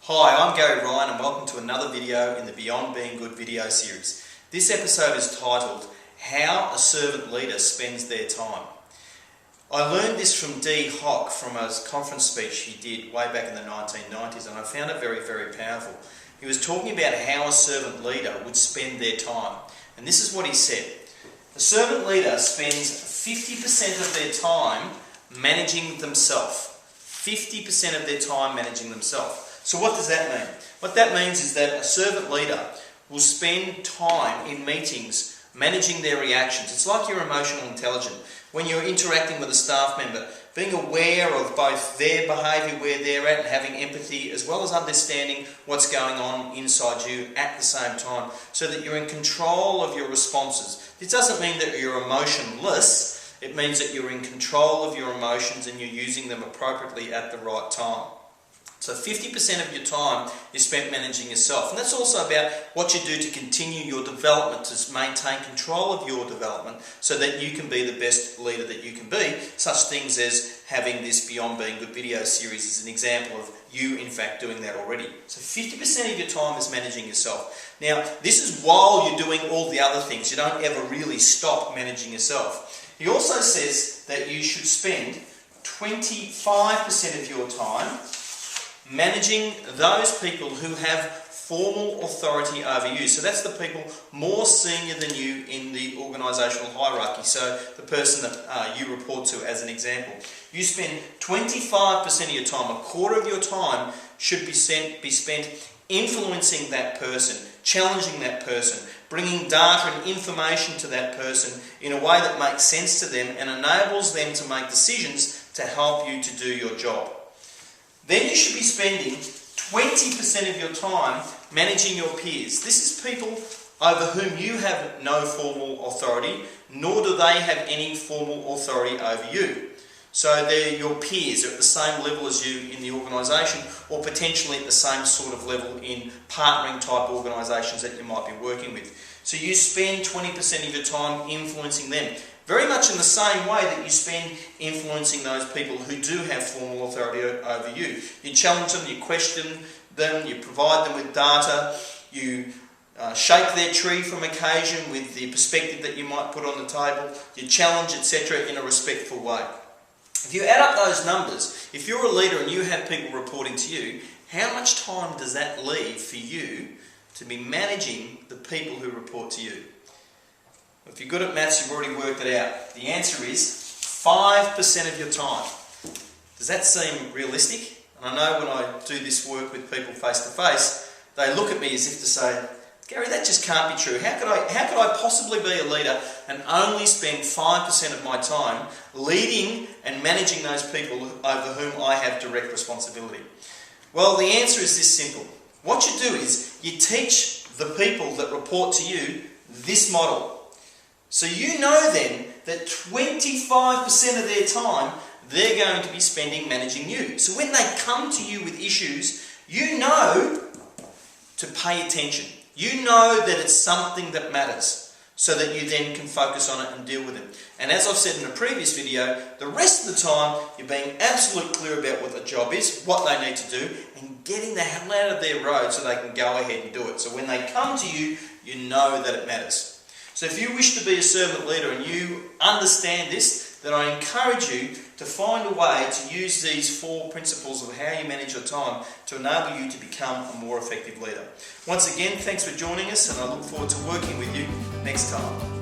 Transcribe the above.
Hi, I'm Gary Ryan and welcome to another video in the Beyond Being Good video series. This episode is titled, How a Servant Leader Spends Their Time. I learned this from Dee Hock from a conference speech he did way back in the 1990s, and I found it very, very powerful. He was talking about how a servant leader would spend their time. And this is what he said. A servant leader spends 50% of their time managing themselves. 50% of their time managing themselves. So what does that mean? What that means is that a servant leader will spend time in meetings managing their reactions. It's like you're emotional intelligent. When you're interacting with a staff member, being aware of both their behaviour, where they're at, and having empathy, as well as understanding what's going on inside you at the same time, so that you're in control of your responses. It doesn't mean that you're emotionless. It means that you're in control of your emotions and you're using them appropriately at the right time. So 50% of your time is spent managing yourself. And that's also about what you do to continue your development, to maintain control of your development so that you can be the best leader that you can be. Such things as having this Beyond Being Good video series is an example of you, in fact, doing that already. So 50% of your time is managing yourself. Now, this is while you're doing all the other things. You don't ever really stop managing yourself. He also says that you should spend 25% of your time managing those people who have formal authority over you. So that's the people more senior than you in the organisational hierarchy. So the person that you report to, as an example. You spend 25% of your time, a quarter of your time, should be spent influencing that person, challenging that person, bringing data and information to that person in a way that makes sense to them and enables them to make decisions to help you to do your job. Then you should be spending 20% of your time managing your peers. This is people over whom you have no formal authority, nor do they have any formal authority over you. So they're your peers, they're at the same level as you in the organisation, or potentially at the same sort of level in partnering type organisations that you might be working with. So you spend 20% of your time influencing them. Very much in the same way that you spend influencing those people who do have formal authority over you. You challenge them, you question them, you provide them with data, you shake their tree from occasion with the perspective that you might put on the table, you challenge, etc. in a respectful way. If you add up those numbers, if you're a leader and you have people reporting to you, how much time does that leave for you to be managing the people who report to you? If you're good at maths, you've already worked it out. The answer is 5% of your time. Does that seem realistic? And I know when I do this work with people face to face, they look at me as if to say, Gary, that just can't be true. How could I possibly be a leader and only spend 5% of my time leading and managing those people over whom I have direct responsibility? Well, the answer is this simple. What you do is you teach the people that report to you this model. So you know then that 25% of their time they're going to be spending managing you. So when they come to you with issues, you know to pay attention. You know that it's something that matters, so that you then can focus on it and deal with it. And as I've said in a previous video, the rest of the time you're being absolutely clear about what the job is, what they need to do, and getting the hell out of their road so they can go ahead and do it. So when they come to you, you know that it matters. So if you wish to be a servant leader and you understand this, then I encourage you to find a way to use these 4 principles of how you manage your time to enable you to become a more effective leader. Once again, thanks for joining us, and I look forward to working with you next time.